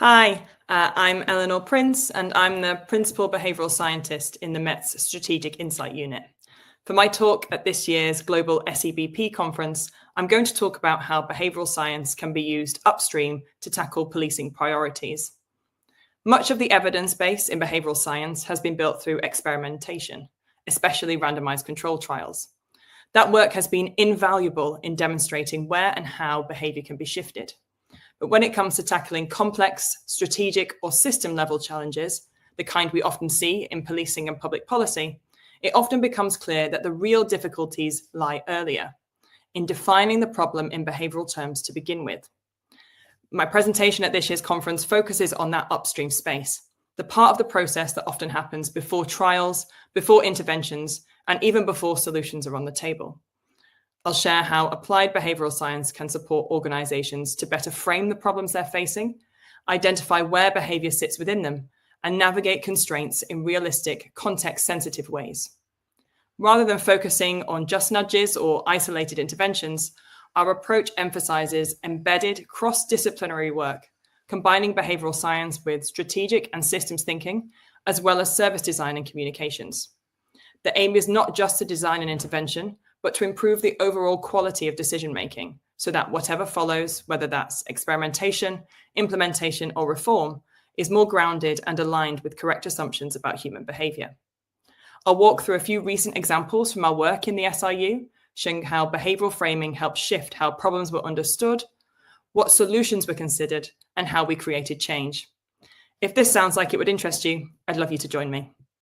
Hi, I'm Eleanor Prince, and I'm the Principal Behavioural Scientist in the Met's Strategic Insight Unit. For my talk at this year's Global EBP conference, I'm going to talk about how behavioural science can be used upstream to tackle policing priorities. Much of the evidence base in behavioural science has been built through experimentation, especially randomised control trials. That work has been invaluable in demonstrating where and how behaviour can be shifted. But when it comes to tackling complex, strategic, or system-level challenges, the kind we often see in policing and public policy, it often becomes clear that the real difficulties lie earlier, in defining the problem in behavioural terms to begin with. My presentation at this year's conference focuses on that upstream space, the part of the process that often happens before trials, before interventions, and even before solutions are on the table. I'll share how applied behavioural science can support organisations to better frame the problems they're facing, identify where behaviour sits within them, and navigate constraints in realistic, context-sensitive ways. Rather than focusing on just nudges or isolated interventions, our approach emphasises embedded, cross-disciplinary work, combining behavioural science with strategic and systems thinking, as well as service design and communications. The aim is not just to design an intervention, but to improve the overall quality of decision-making so that whatever follows, whether that's experimentation, implementation, or reform, is more grounded and aligned with correct assumptions about human behaviour. I'll walk through a few recent examples from our work in the SRU, showing how behavioural framing helped shift how problems were understood, what solutions were considered, and how we created change. If this sounds like it would interest you, I'd love you to join me.